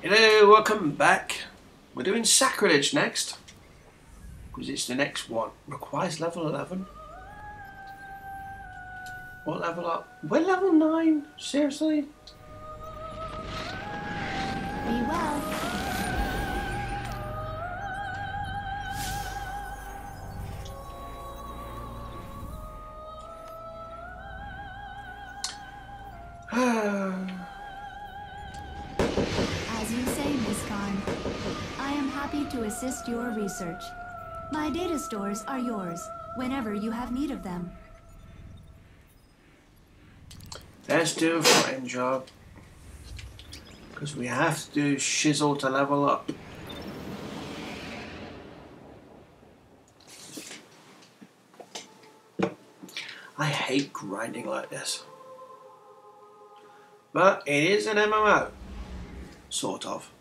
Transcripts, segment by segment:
Hello, welcome back. We're doing Sacrilege next, because it's the next one. Requires level 11. What level up? We're level 9? Seriously? Be well. As you say, Miss Khan, I am happy to assist your research. My data stores are yours whenever you have need of them. Let's do a fine job, because we have to do shizzle to level up. I hate grinding like this, but it is an MMO, sort of.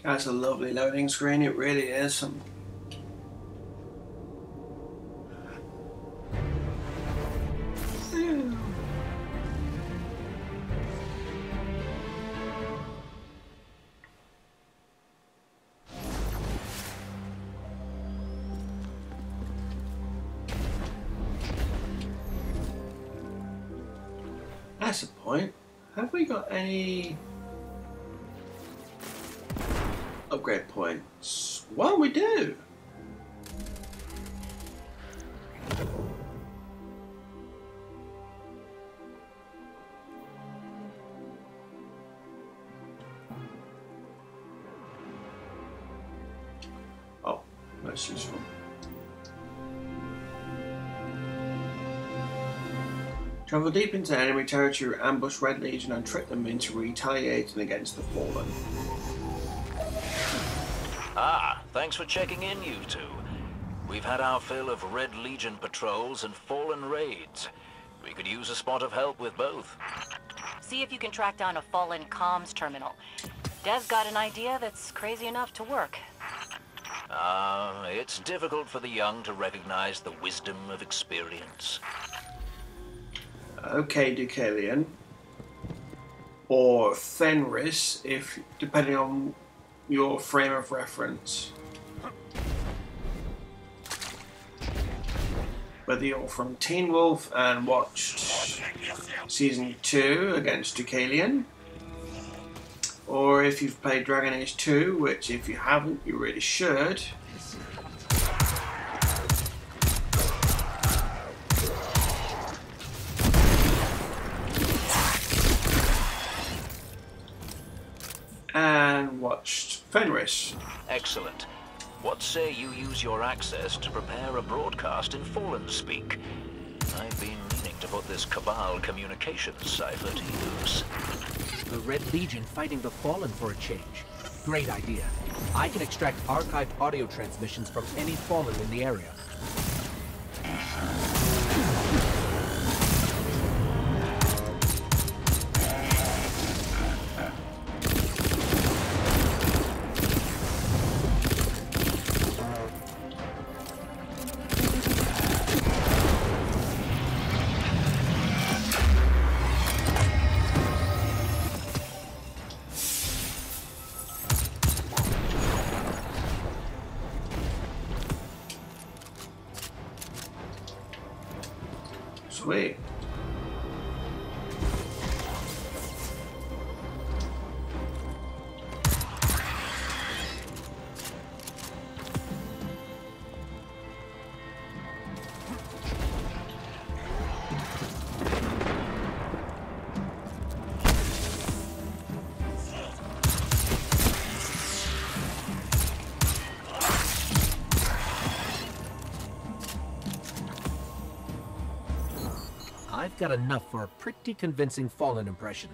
That's a lovely loading screen, it really is. That's the point. Have we got any upgrade points? Well, we do. Oh, that's useful. Travel deep into enemy territory, ambush Red Legion and trick them into retaliating against the Fallen. Ah, thanks for checking in, you two. We've had our fill of Red Legion patrols and Fallen raids. We could use a spot of help with both. See if you can track down a Fallen comms terminal. Dev's got an idea that's crazy enough to work. It's difficult for the young to recognize the wisdom of experience. Okay, Deucalion. Or Fenris, if depending on your frame of reference. Whether you're from Teen Wolf and watched Season 2 against Deucalion, or if you've played Dragon Age 2, which if you haven't, you really should. And watched Fenris. Excellent. What say you use your access to prepare a broadcast in Fallen speak? I've been meaning to put this Cabal communications cipher to use. The Red Legion fighting the Fallen for a change. Great idea. I can extract archived audio transmissions from any Fallen in the area. Sweet. I've got enough for a pretty convincing Fallen impression.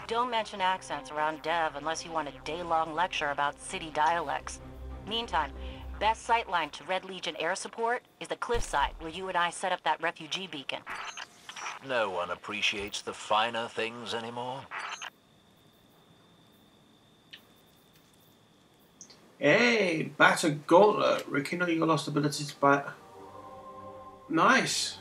Don't mention accents around Dev unless you want a day-long lecture about city dialects. Meantime, best sightline to Red Legion air support is the cliffside where you and I set up that refugee beacon. No one appreciates the finer things anymore. Hey, batter gauntlet. Rekindle your lost ability to bat. Nice.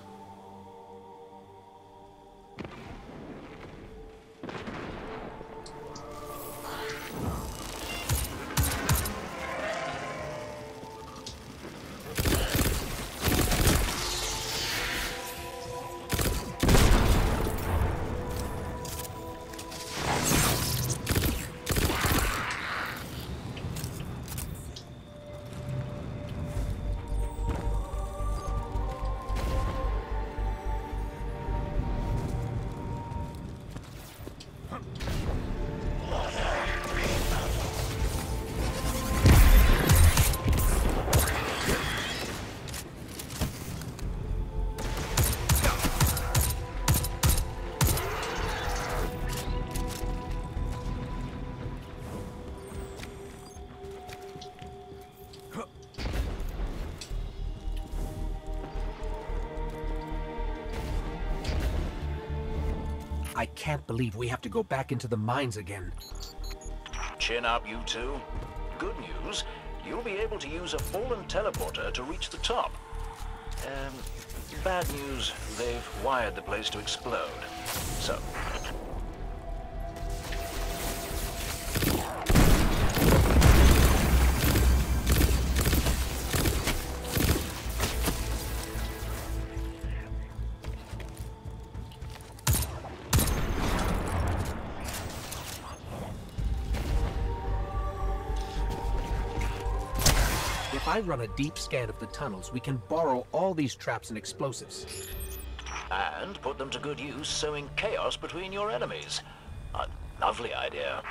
I can't believe we have to go back into the mines again. Chin up, you two. Good news, you'll be able to use a Fallen teleporter to reach the top. Bad news, they've wired the place to explode. So... If I run a deep scan of the tunnels, we can borrow all these traps and explosives. And put them to good use sowing chaos between your enemies. A lovely idea.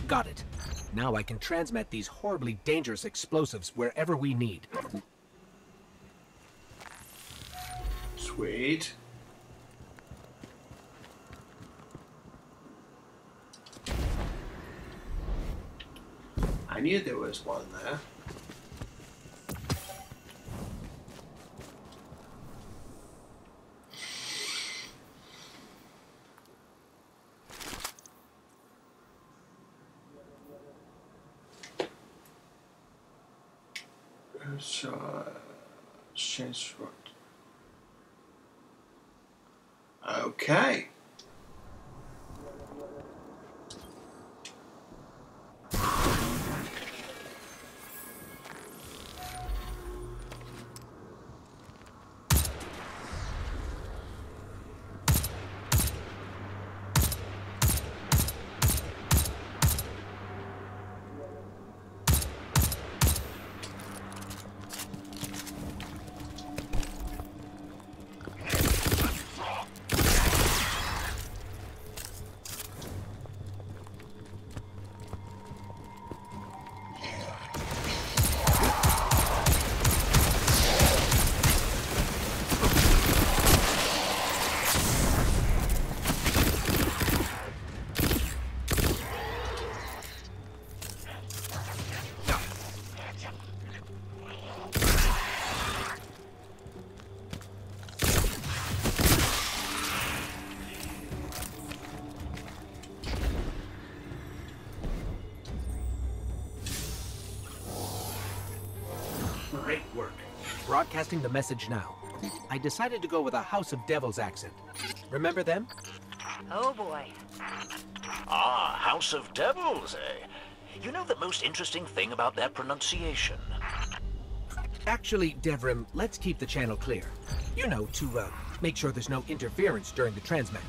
Got it. Now I can transmit these horribly dangerous explosives wherever we need. Sweet. I knew there was one there. Change what? Okay. Broadcasting the message now. I decided to go with a House of Devils accent. Remember them? Oh boy. Ah, House of Devils, eh? You know the most interesting thing about that pronunciation? Actually, Devrim, let's keep the channel clear. You know, to make sure there's no interference during the transmat.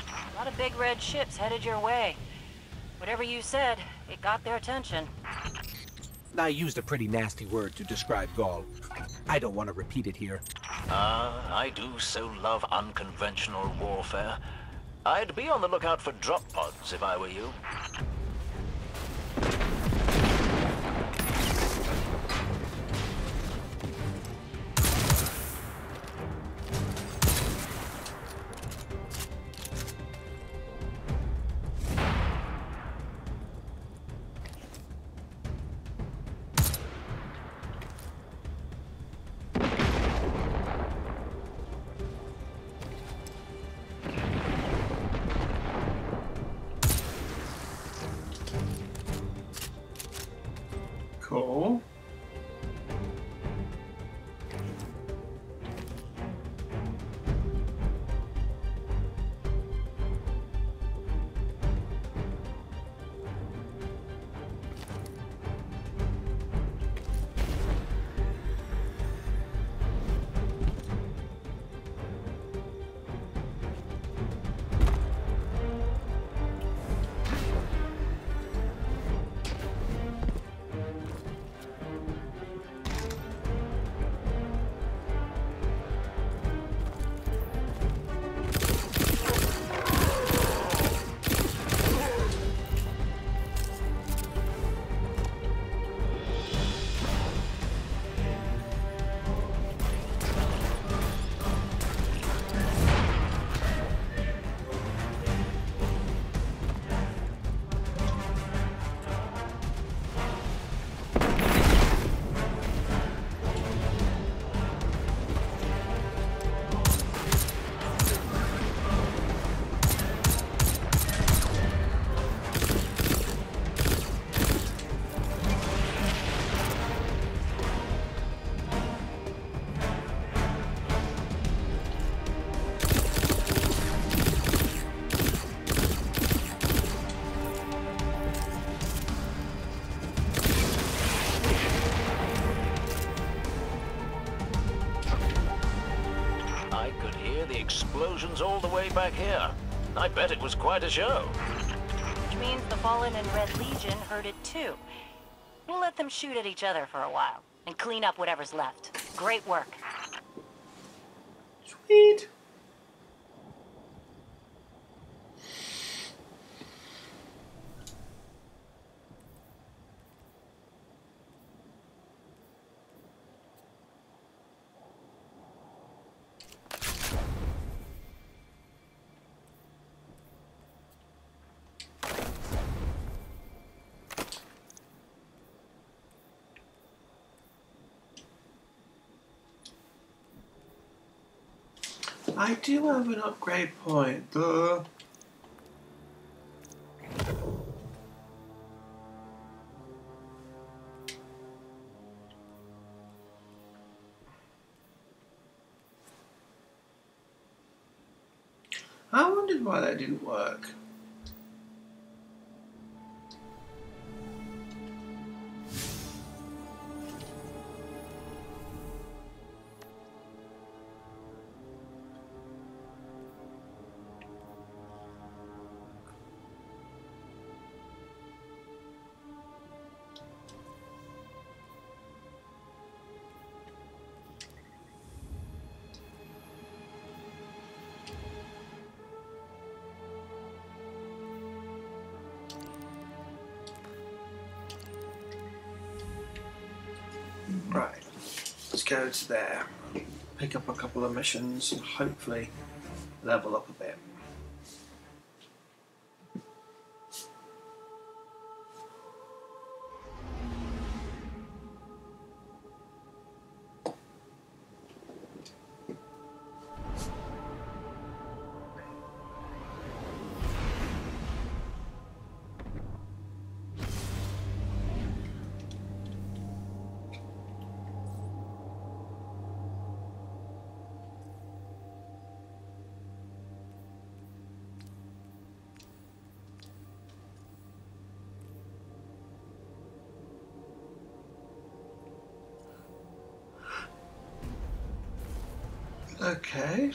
A lot of big red ships headed your way. Whatever you said, it got their attention. I used a pretty nasty word to describe Ghaul. I don't want to repeat it here. I do so love unconventional warfare. I'd be on the lookout for drop pods if I were you. Cool. Explosions all the way back here. I bet it was quite a show. Which means the Fallen and Red Legion heard it too. We'll let them shoot at each other for a while, and clean up whatever's left. Great work. Sweet. I do have an upgrade point, though. I wondered why that didn't work. Right, let's go to there, pick up a couple of missions and hopefully level up a bit. Okay.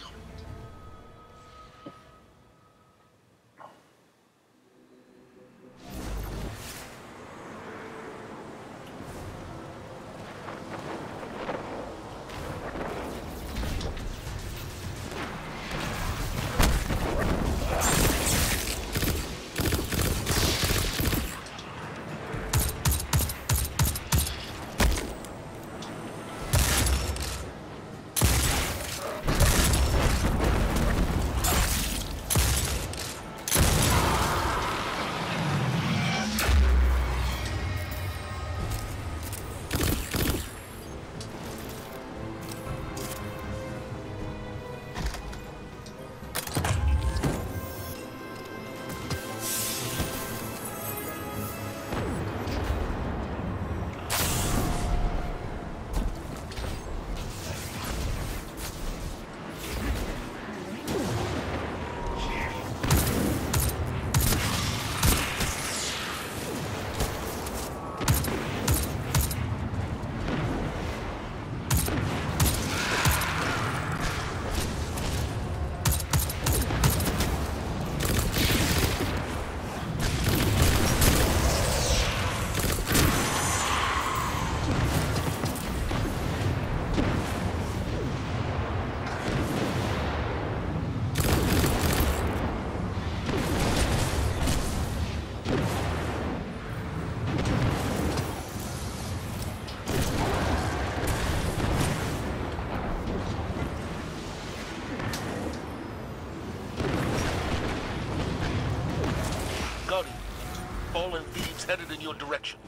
Fallen thieves headed in your direction.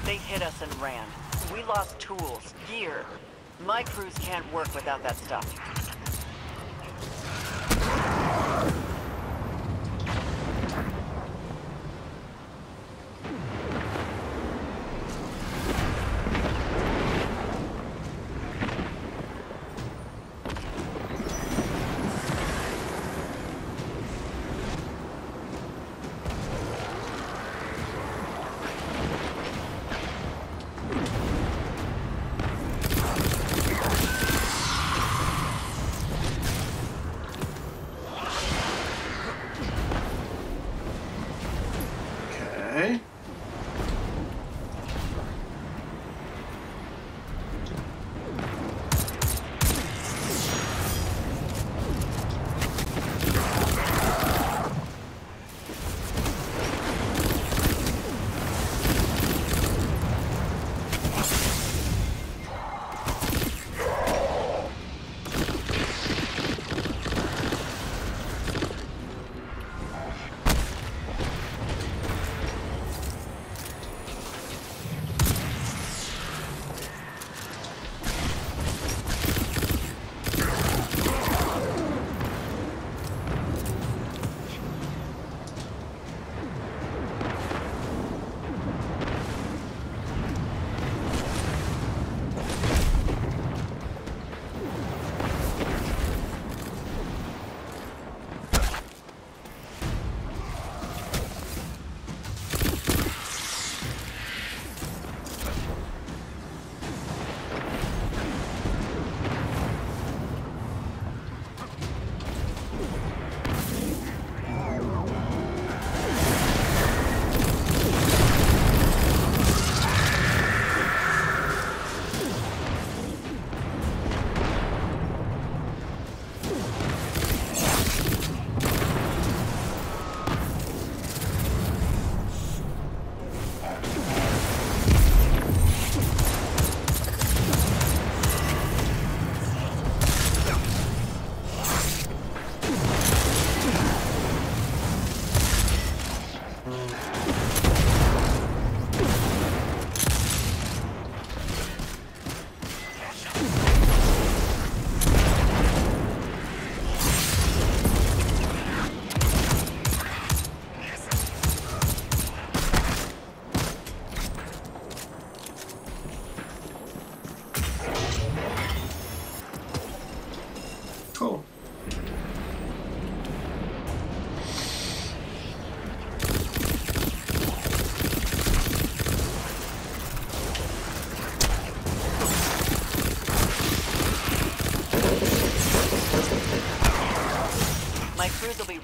They hit us and ran. We lost tools, gear. My crews can't work without that stuff. Okay.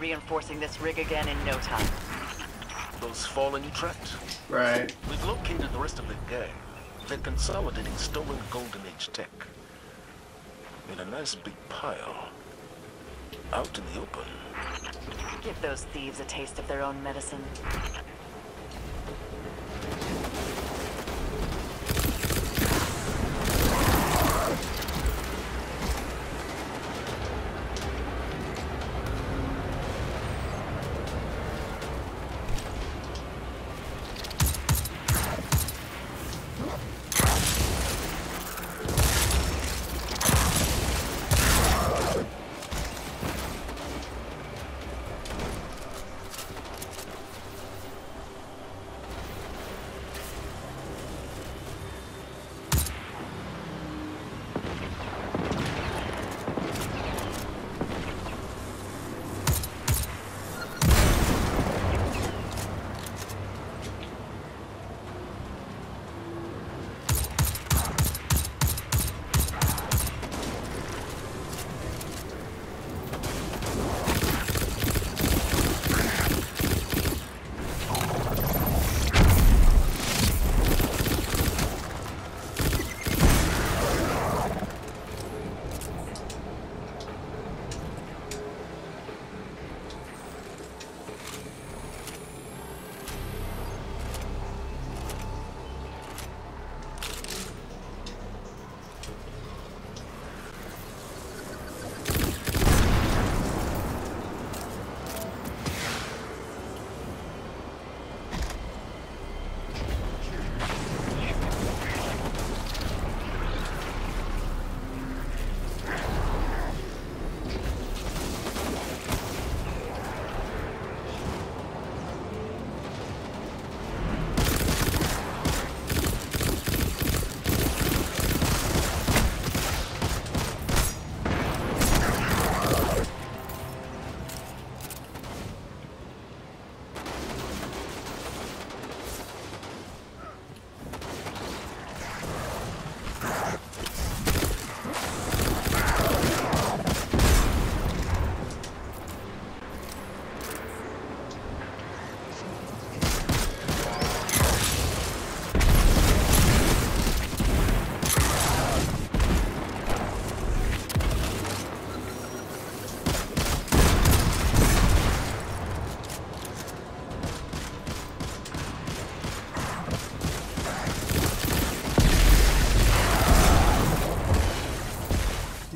reinforcing this rig again in no time. Those Fallen you tracked? Right. We've located the rest of the gang. They're consolidating stolen Golden Age tech in a nice big pile out in the open. Give those thieves a taste of their own medicine.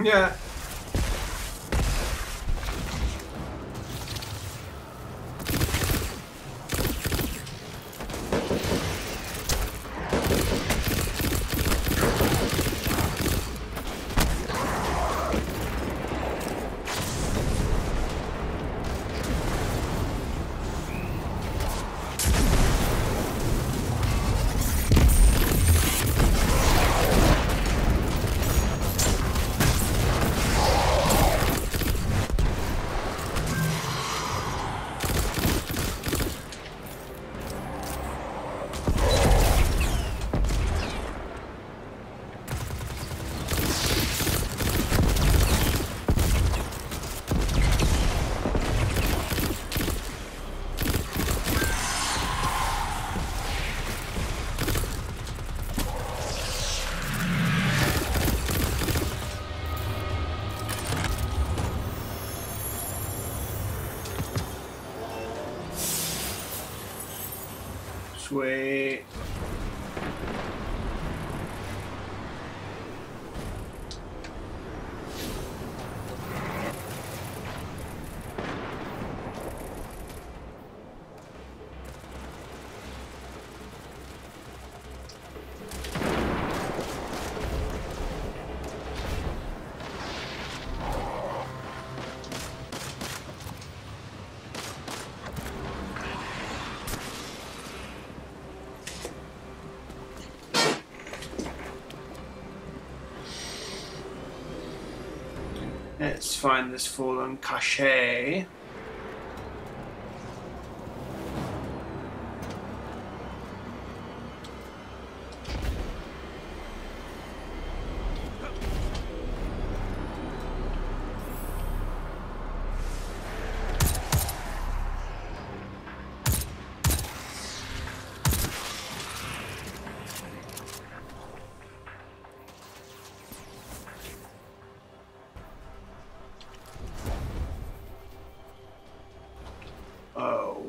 Yeah. Sweet. Let's find this fallen cache.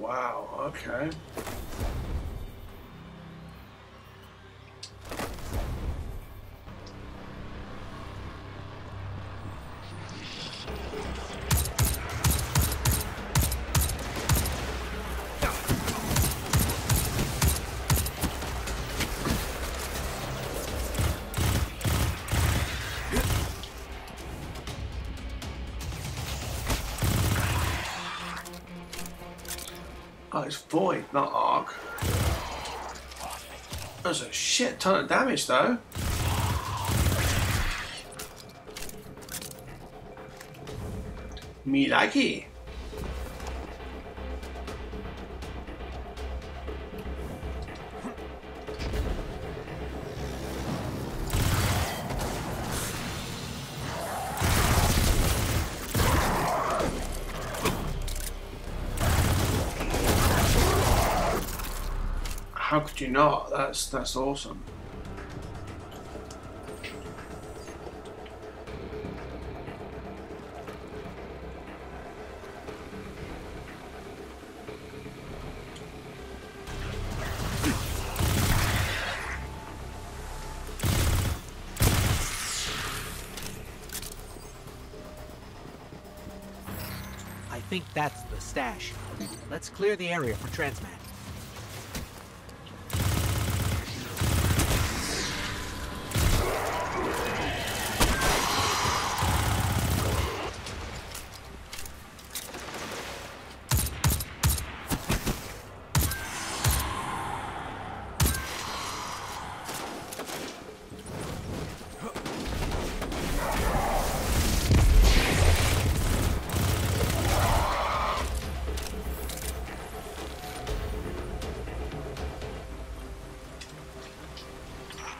wow, okay. Oh, it's void, not arc. That's a shit ton of damage, though. Me likey. How could you not? That's awesome. I think that's the stash. Let's clear the area for transmat.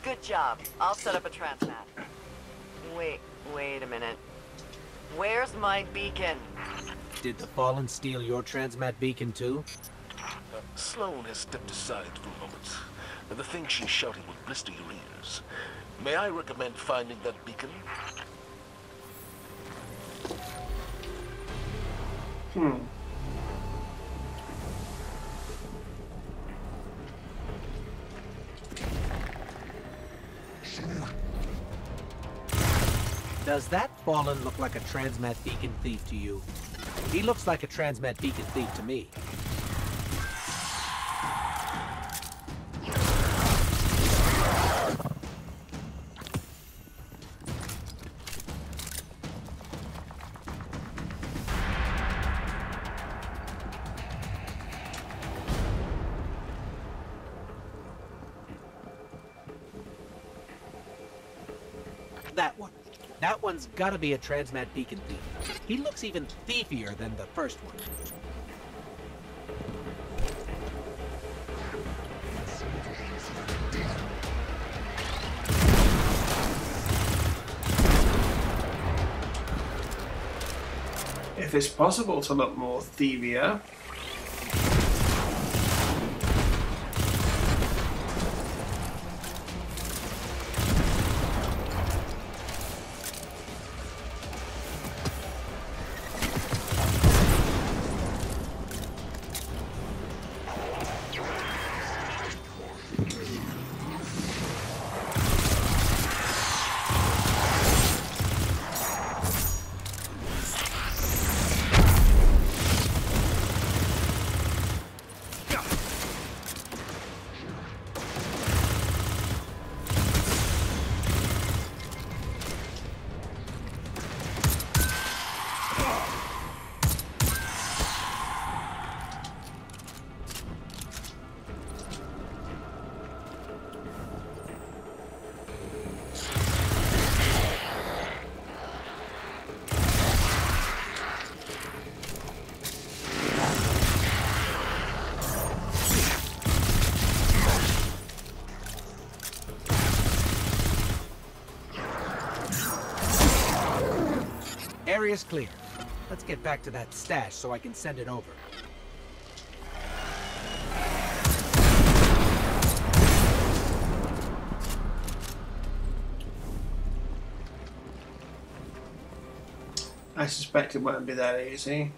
Good job. I'll set up a transmat. Wait a minute. Where's my beacon? Did the Fallen steal your transmat beacon too? Sloane has stepped aside for a moment. The thing she's shouting will blister your ears. May I recommend finding that beacon? Does that Fallen look like a transmat beacon thief to you? He looks like a transmat beacon thief to me. That one. That one's gotta be a transmat beacon thief. He looks even thiefier than the first one. If it's possible to look more thievier. Area's clear. Let's get back to that stash so I can send it over. I suspect it won't be that easy.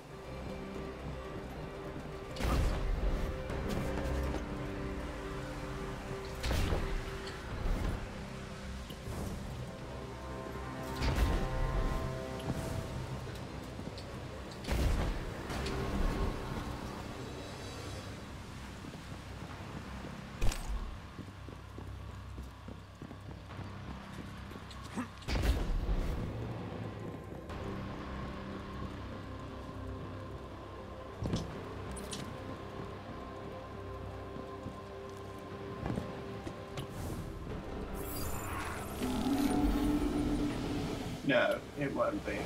No, it won't be.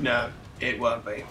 No, it won't be.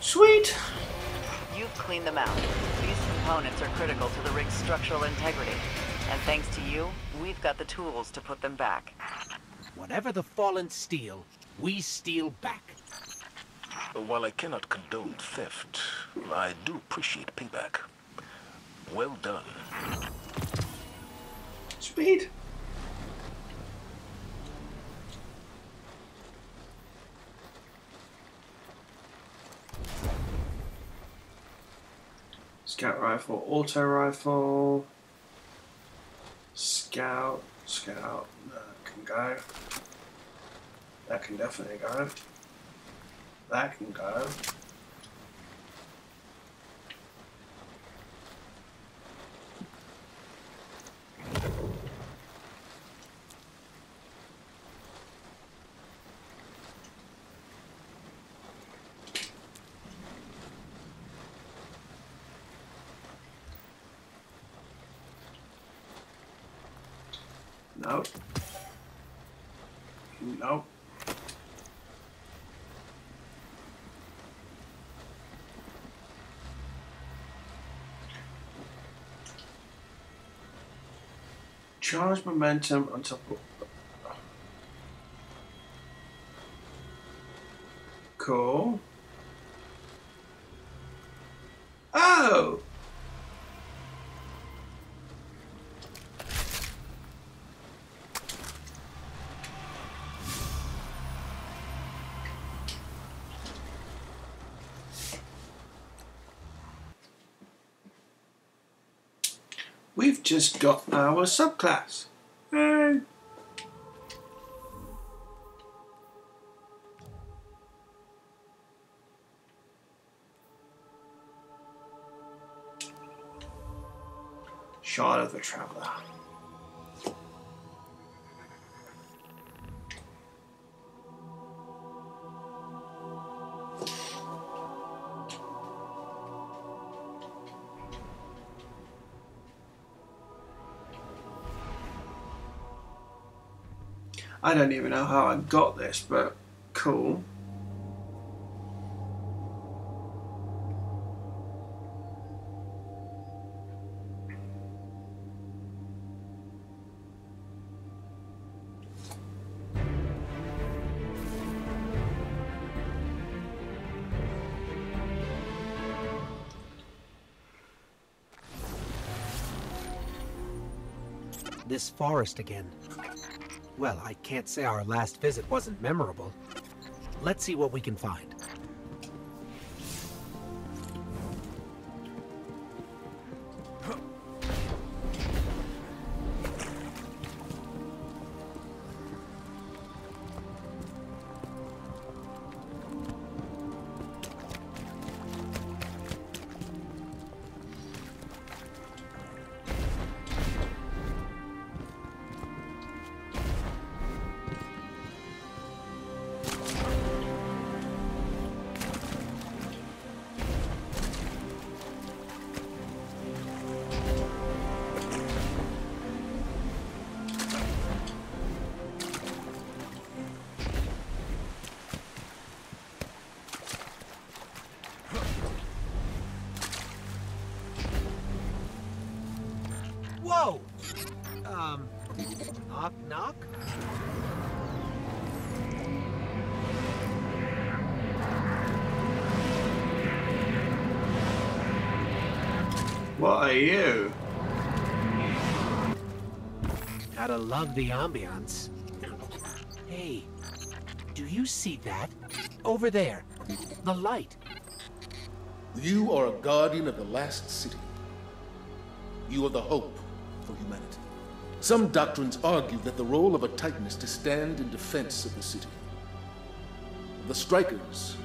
Sweet! You've cleaned them out. These components are critical to the rig's structural integrity. And thanks to you, we've got the tools to put them back. Whatever the Fallen steal, we steal back. While I cannot condone theft, I do appreciate payback. Well done. Sweet! Scout rifle, auto rifle, scout, that can go. That can definitely go. That can go. No. No. Charge momentum on top of... Cool. Oh! We've just got our subclass. Hey. Shard of the Traveler. I don't even know how I got this, but cool. This forest again. Well, I can't say our last visit wasn't memorable. Let's see what we can find. Knock, knock? What are you? Gotta love the ambiance. Hey, do you see that? Over there, the light. You are a guardian of the last city. You are the hope for humanity. Some doctrines argue that the role of a Titan is to stand in defense of the city. The Strikers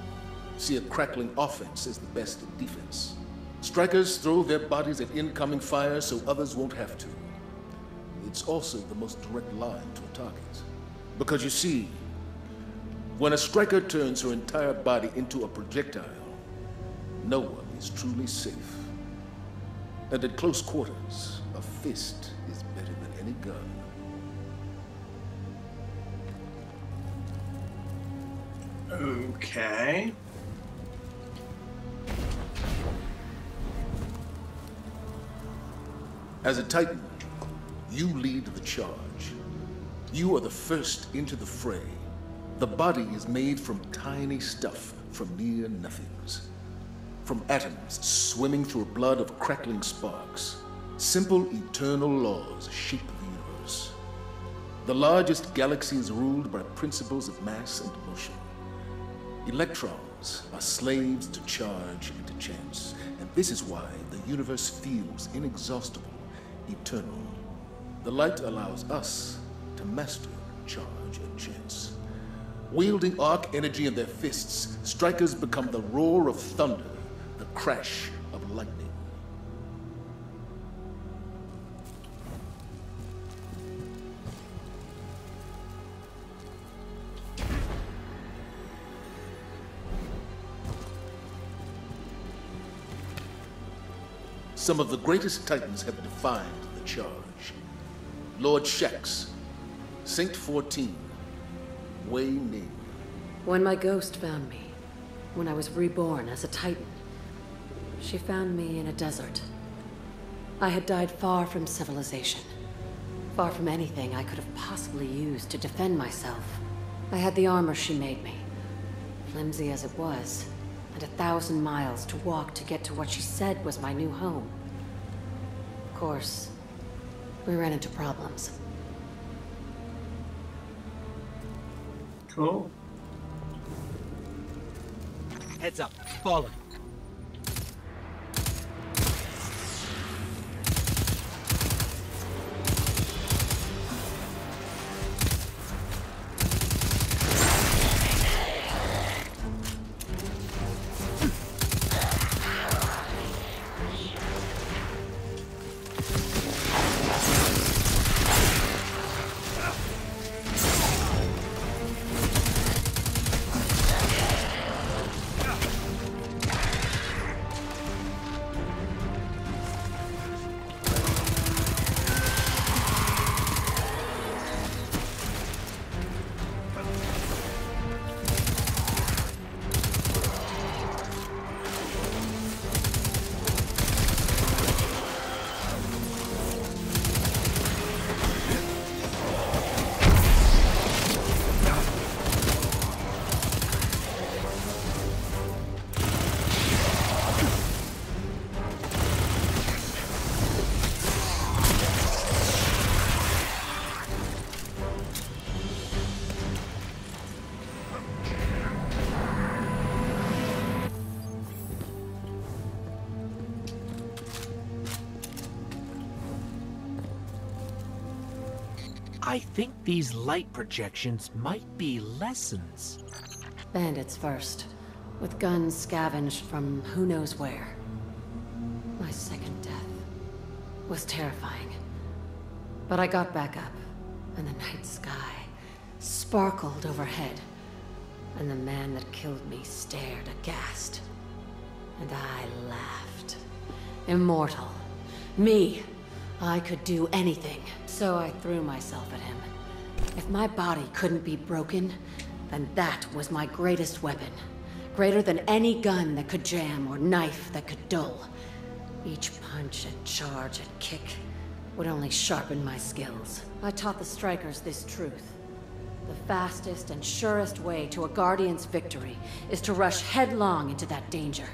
see a crackling offense as the best of defense. Strikers throw their bodies at incoming fire so others won't have to. It's also the most direct line to a target. Because you see, when a Striker turns her entire body into a projectile, no one is truly safe. And at close quarters, a fist is better than any gun. Okay. As a Titan, you lead the charge. You are the first into the fray. The body is made from tiny stuff, from near nothings. From atoms swimming through a blood of crackling sparks. Simple eternal laws shape the universe. The largest galaxy is ruled by principles of mass and motion. Electrons are slaves to charge and to chance, and this is why the universe feels inexhaustible, eternal. The light allows us to master charge and chance. Wielding arc energy in their fists, Strikers become the roar of thunder, the crash of lightning. Some of the greatest Titans have defined the charge. Lord Shax, Saint 14, Wei Ning. When my ghost found me, when I was reborn as a Titan, she found me in a desert. I had died far from civilization, far from anything I could have possibly used to defend myself. I had the armor she made me, flimsy as it was, and 1,000 miles to walk to get to what she said was my new home. Of course, we ran into problems. Cool. Heads up, Fallen. I think these light projections might be lessons. Bandits first, with guns scavenged from who knows where. My second death was terrifying. But I got back up, and the night sky sparkled overhead, and the man that killed me stared aghast. And I laughed. Immortal. Me. I could do anything. So I threw myself at him. If my body couldn't be broken, then that was my greatest weapon. Greater than any gun that could jam or knife that could dull. Each punch and charge and kick would only sharpen my skills. I taught the strikers this truth. The fastest and surest way to a Guardian's victory is to rush headlong into that danger.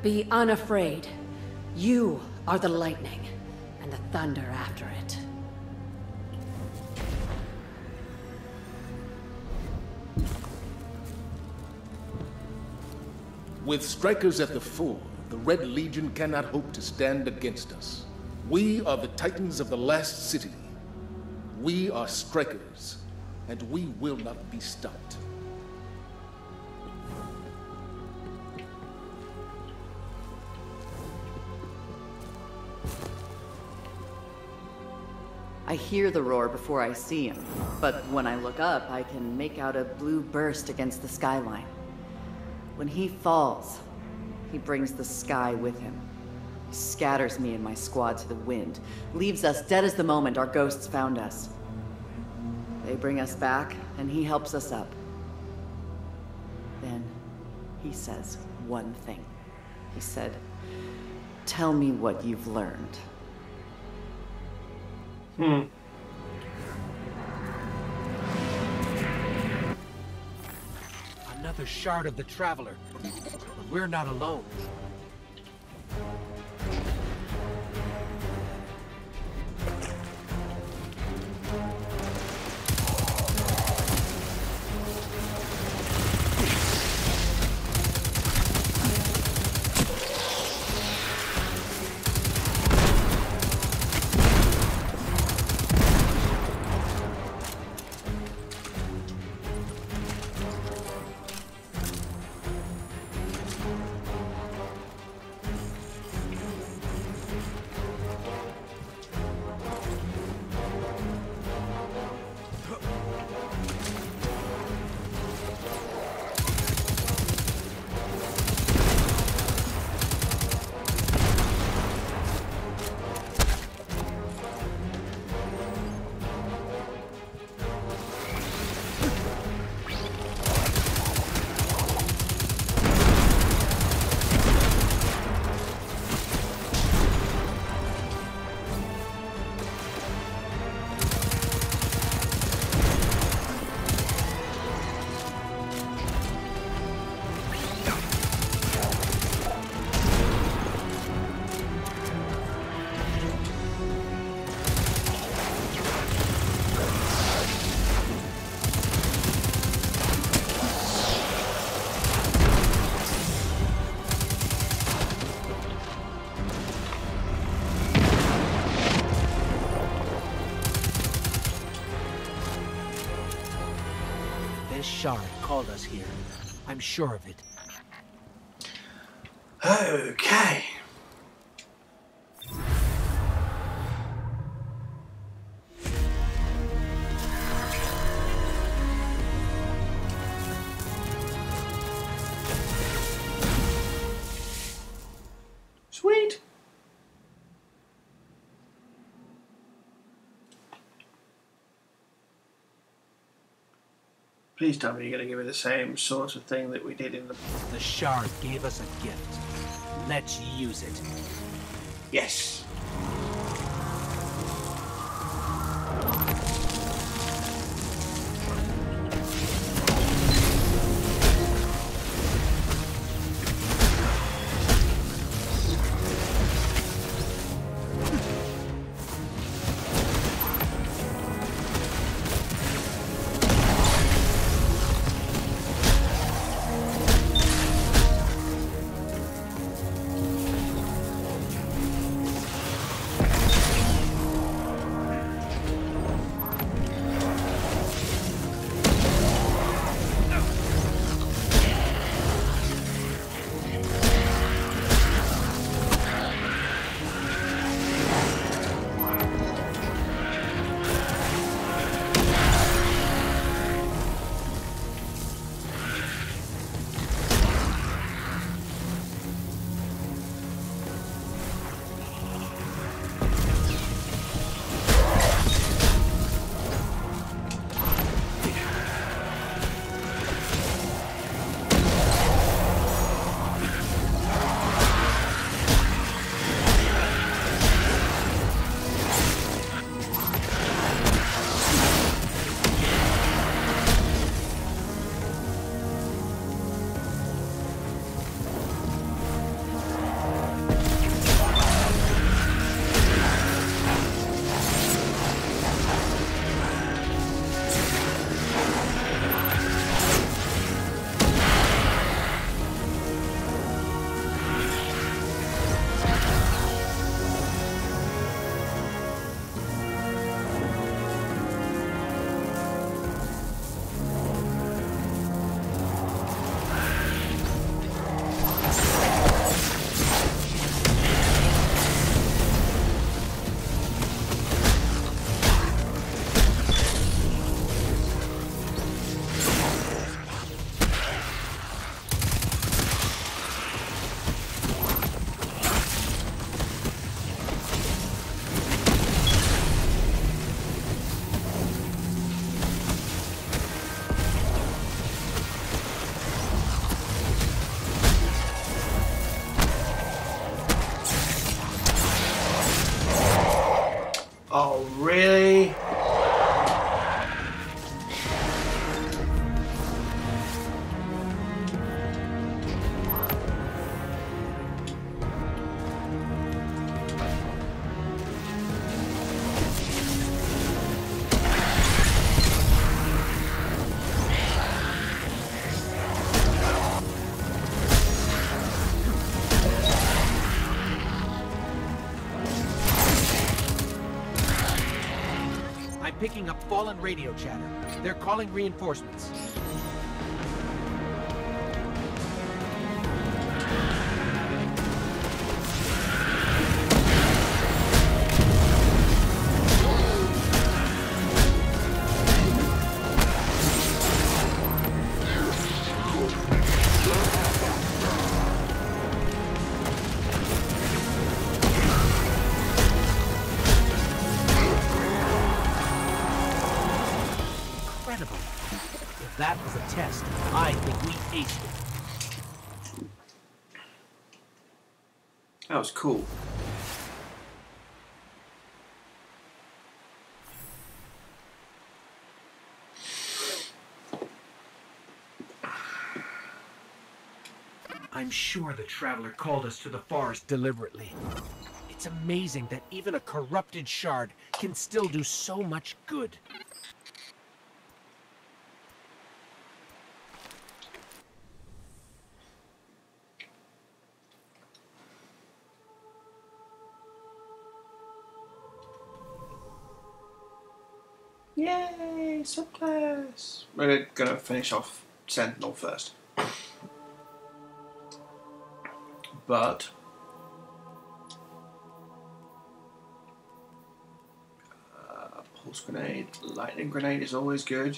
Be unafraid. You are the lightning, and the thunder after it. With strikers at the fore, the Red Legion cannot hope to stand against us. We are the Titans of the last city. We are strikers, and we will not be stopped. I hear the roar before I see him, but when I look up, I can make out a blue burst against the skyline. When he falls, he brings the sky with him. He scatters me and my squad to the wind, leaves us dead as the moment our ghosts found us. They bring us back, and he helps us up. Then, he says one thing. He said, "Tell me what you've learned." Another shard of the Traveler. But we're not alone. Shard called us here. I'm sure of it. Okay. Sweet. Please tell me you're going to give me the same sort of thing that we did in the... The shard gave us a gift. Let's use it. Yes. I'm picking up Fallen radio chatter. They're calling reinforcements. If that was a test, I think we aced it. That was cool. I'm sure the Traveler called us to the forest deliberately. It's amazing that even a corrupted shard can still do so much good. Yay, subclass! We're gonna finish off Sentinel first. But pulse grenade, lightning grenade is always good.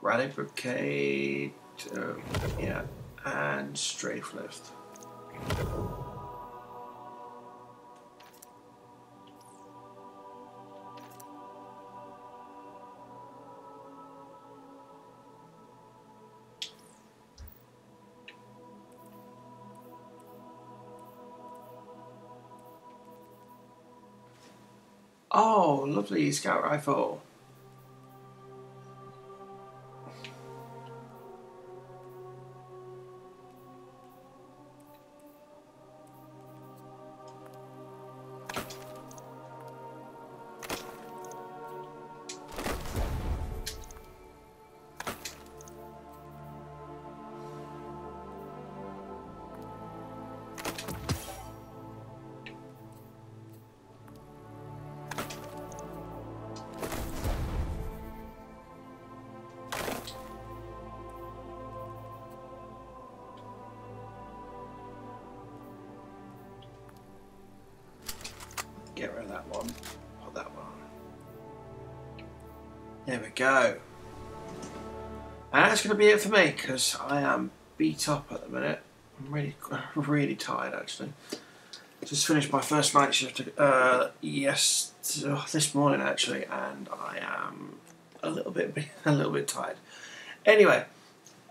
Rally brigade, yeah, and strafe lift. Oh, lovely scout rifle. Get rid of that one. Put that one on. There we go. And that's going to be it for me because I am beat up at the minute. I'm really tired actually. Just finished my first night shift this morning actually, and I am a little bit tired. Anyway,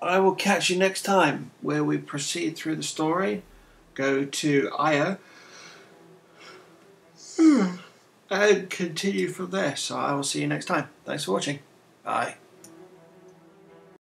I will catch you next time where we proceed through the story, go to Io, and continue from there. So I will see you next time. Thanks for watching. Bye.